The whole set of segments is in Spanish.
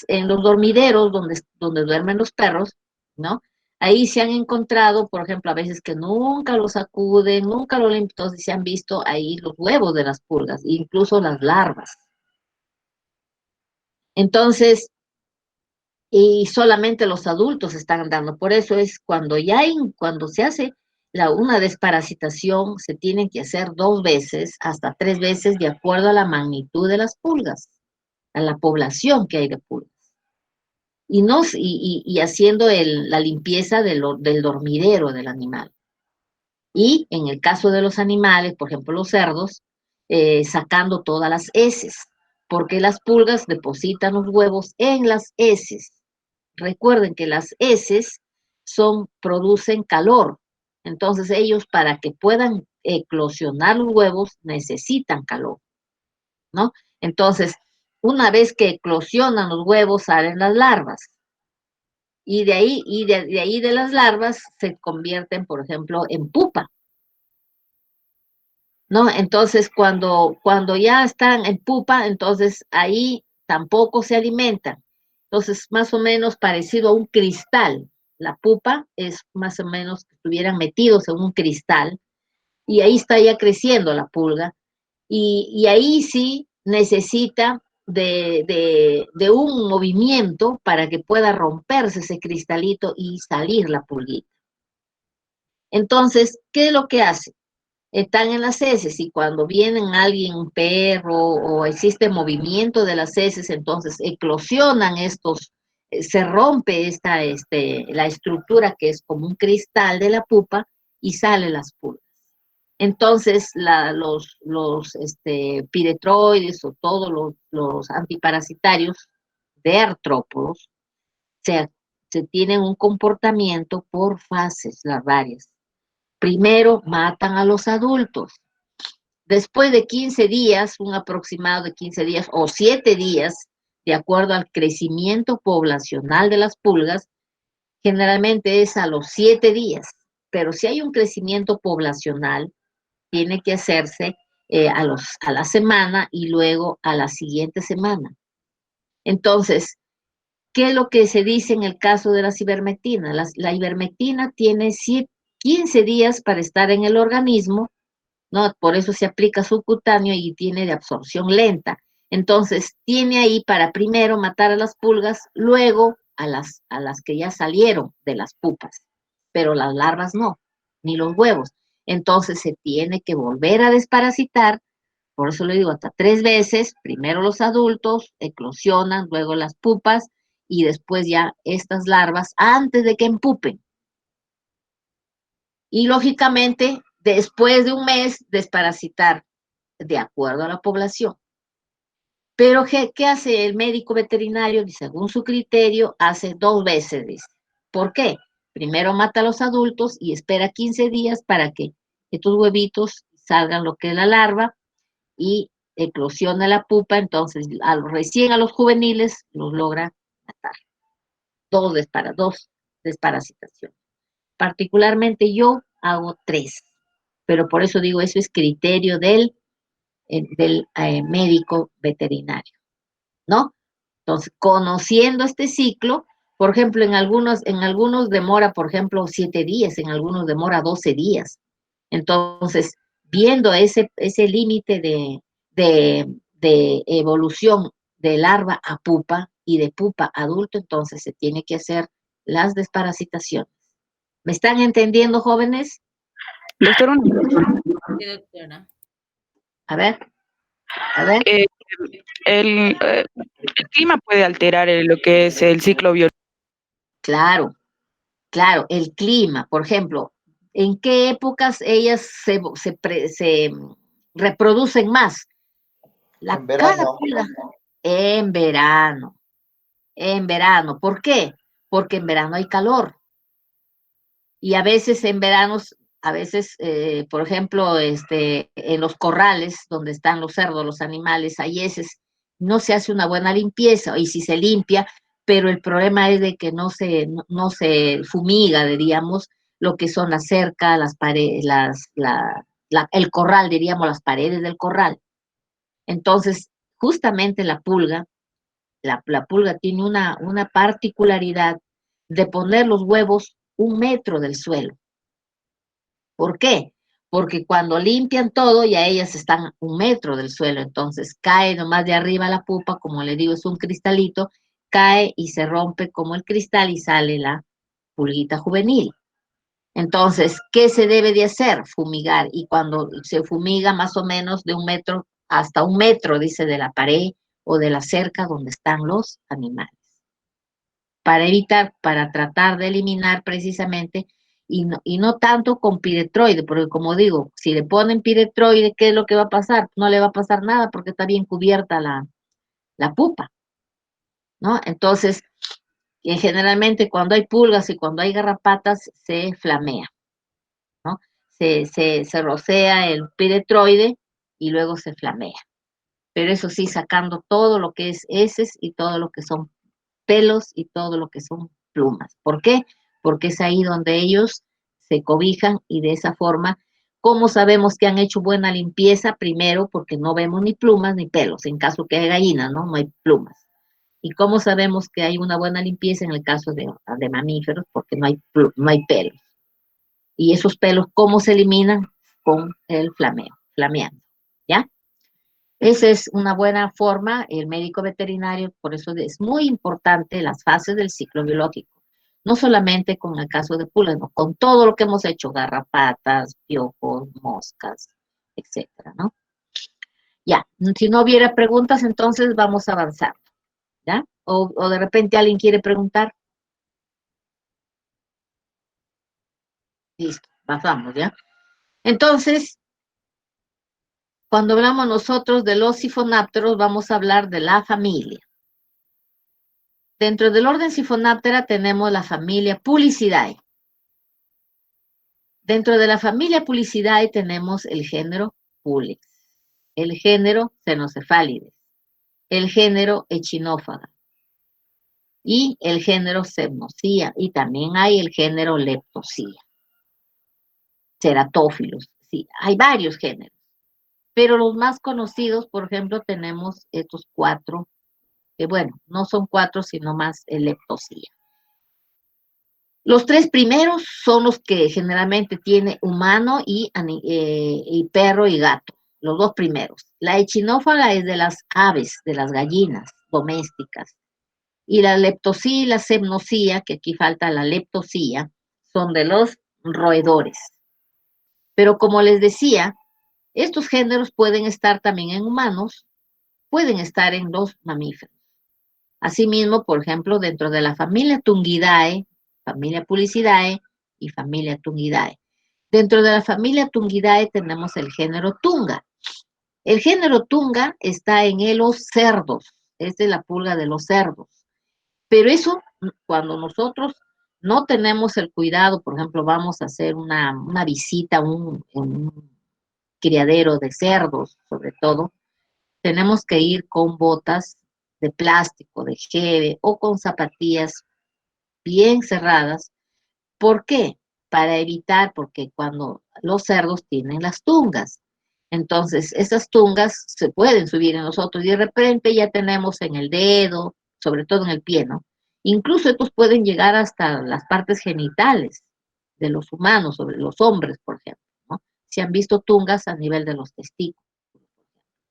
en los dormideros donde duermen los perros, ¿no? Ahí se han encontrado, por ejemplo, a veces que nunca los sacuden, nunca lo limpian, entonces se han visto ahí los huevos de las pulgas, incluso las larvas. Entonces, y solamente los adultos están dando. Por eso es cuando se hace una desparasitación, se tienen que hacer 2 veces, hasta 3 veces, de acuerdo a la magnitud de las pulgas, a la población que hay de pulgas. Y haciendo la limpieza del dormidero del animal. Y en el caso de los animales, por ejemplo los cerdos, sacando todas las heces, porque las pulgas depositan los huevos en las heces. Recuerden que las heces producen calor, entonces ellos para que puedan eclosionar los huevos necesitan calor, ¿no? Entonces, una vez que eclosionan los huevos salen las larvas, y de ahí de las larvas se convierten, por ejemplo, en pupa, ¿no? Entonces, cuando ya están en pupa, entonces ahí tampoco se alimentan. Entonces, más o menos parecido a un cristal. La pupa es más o menos que estuvieran metidos en un cristal y ahí está ya creciendo la pulga. Y ahí sí necesita de un movimiento para que pueda romperse ese cristalito y salir la pulguita. Entonces, ¿qué es lo que hace? Están en las heces y cuando vienen alguien, un perro o existe movimiento de las heces, entonces eclosionan se rompe la estructura que es como un cristal de la pupa y salen las pulgas. Entonces los piretroides o todos los antiparasitarios de artrópodos se, se tienen un comportamiento por fases larvarias. Primero matan a los adultos. Después de 15 días, un aproximado de 15 días o 7 días, de acuerdo al crecimiento poblacional de las pulgas, generalmente es a los 7 días. Pero si hay un crecimiento poblacional, tiene que hacerse a la semana y luego a la siguiente semana. Entonces, ¿qué es lo que se dice en el caso de la ivermectina? La ivermectina tiene 15 días para estar en el organismo, ¿no? Por eso se aplica subcutáneo y tiene de absorción lenta. Entonces, tiene ahí para primero matar a las pulgas, luego a las que ya salieron de las pupas, pero las larvas no, ni los huevos. Entonces, se tiene que volver a desparasitar, por eso le digo hasta 3 veces, primero los adultos, eclosionan, luego las pupas, y después ya estas larvas antes de que empupen. Y lógicamente, después de un mes, desparasitar de acuerdo a la población. Pero ¿qué hace el médico veterinario? Según su criterio, hace 2 veces, dice. ¿Por qué? Primero mata a los adultos y espera 15 días para que estos huevitos salgan lo que es la larva y eclosiona la pupa, entonces recién a los juveniles los logra matar. Dos desparasitaciones. Particularmente yo hago 3, pero por eso digo, eso es criterio del médico veterinario, ¿no? Entonces, conociendo este ciclo, por ejemplo, en algunos demora, por ejemplo, 7 días, en algunos demora 12 días. Entonces, viendo ese límite de evolución de larva a pupa y de pupa a adulto, entonces se tiene que hacer las desparasitaciones. ¿Me están entendiendo, jóvenes? Doctora, Sí, doctora. A ver, a ver. el clima puede alterar lo que es el ciclo biológico. Claro, claro, el clima, por ejemplo, ¿en qué épocas ellas se reproducen más? En Cada verano. pulga en verano, en verano. ¿Por qué? Porque en verano hay calor. Y a veces en veranos, por ejemplo, en los corrales donde están los cerdos, los animales, hay heces, no se hace una buena limpieza, y si se limpia, pero el problema es de que no se fumiga, diríamos, lo que son la cerca, las paredes, el corral, diríamos, las paredes del corral. Entonces, justamente la pulga la pulga tiene una particularidad de poner los huevos 1 metro del suelo. ¿Por qué? Porque cuando limpian todo, ya ellas están 1 metro del suelo, entonces cae nomás de arriba la pupa, como le digo, es un cristalito, cae y se rompe como el cristal y sale la pulguita juvenil. Entonces, ¿qué se debe de hacer? Fumigar. Y cuando se fumiga más o menos de 1 metro hasta 1 metro, dice, de la pared o de la cerca donde están los animales. Para evitar, para tratar de eliminar precisamente, y no tanto con piretroide, porque como digo, si le ponen piretroide, ¿qué es lo que va a pasar? No le va a pasar nada porque está bien cubierta la pupa, ¿no? Entonces, generalmente cuando hay pulgas y cuando hay garrapatas, se flamea, ¿no? Se rocea el piretroide y luego se flamea. Pero eso sí, sacando todo lo que es heces y todo lo que son pelos y todo lo que son plumas. ¿Por qué? Porque es ahí donde ellos se cobijan y de esa forma, ¿cómo sabemos que han hecho buena limpieza? Primero, porque no vemos ni plumas ni pelos, en caso que hay gallinas, ¿no? No hay plumas. ¿Y cómo sabemos que hay una buena limpieza en el caso de mamíferos? Porque no hay pelos. Y esos pelos, ¿cómo se eliminan? Con el flameando, ¿ya? Esa es una buena forma, el médico veterinario, por eso es muy importante las fases del ciclo biológico. No solamente con el caso de pulgas, no, con todo lo que hemos hecho, garrapatas, piojos, moscas, etcétera, ¿no? Ya, si no hubiera preguntas, entonces vamos a avanzar, ¿ya? O de repente alguien quiere preguntar. Listo, pasamos, ¿ya? Entonces, cuando hablamos nosotros de los sifonápteros, vamos a hablar de la familia. Dentro del orden Siphonaphthera tenemos la familia Pulicidae. Dentro de la familia Pulicidae tenemos el género Pulex, el género Cenocephalides, el género Echinophaga y el género Semnosia, y también hay el género Leptosia, Ceratófilos. Sí, hay varios géneros, pero los más conocidos, por ejemplo, tenemos estos 4, que bueno, no son 4, sino más el Leptosia. Los 3 primeros son los que generalmente tiene humano y perro y gato, los 2 primeros. La echinófaga es de las aves, de las gallinas domésticas. Y la leptosía y la semnosía, que aquí falta la leptosía, son de los roedores. Pero como les decía, estos géneros pueden estar también en humanos, pueden estar en los mamíferos. Asimismo, por ejemplo, dentro de la familia Tungidae, familia Pulicidae y familia Tungidae. Dentro de la familia Tungidae tenemos el género Tunga. El género Tunga está en los cerdos, es de la pulga de los cerdos. Pero eso, cuando nosotros no tenemos el cuidado, por ejemplo, vamos a hacer una visita a un criadero de cerdos, sobre todo, tenemos que ir con botas de plástico, de jeve o con zapatillas bien cerradas. ¿Por qué? Para evitar, porque cuando los cerdos tienen las tungas, entonces esas tungas se pueden subir en nosotros y de repente ya tenemos en el dedo, sobre todo en el pie, ¿no? Incluso estos pueden llegar hasta las partes genitales de los humanos, sobre los hombres, por ejemplo, ¿no? Se han visto tungas a nivel de los testículos.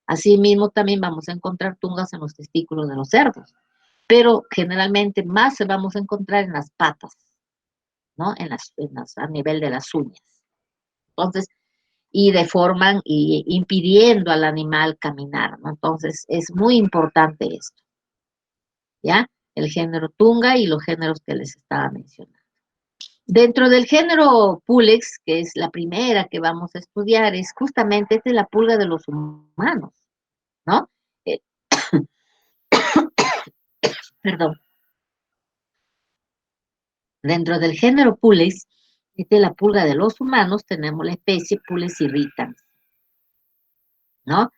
Asimismo, también vamos a encontrar tungas en los testículos de los cerdos, pero generalmente más se vamos a encontrar en las patas, ¿no? A nivel de las uñas. Entonces, y deforman y impidiendo al animal caminar, ¿no? Entonces, es muy importante esto, ¿ya? El género tunga y los géneros que les estaba mencionando. Dentro del género Pulex, que es la primera que vamos a estudiar, es justamente esta es la pulga de los humanos, ¿no? Perdón. Dentro del género Pulex, esta es la pulga de los humanos, tenemos la especie Pulex irritans, ¿no?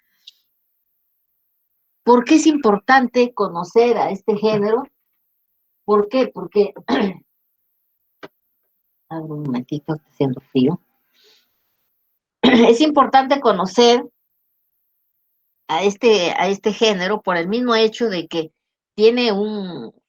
¿Por qué es importante conocer a este género? ¿Por qué? Porque, abro un momentito, está haciendo frío. Es importante conocer a este género por el mismo hecho de que tiene un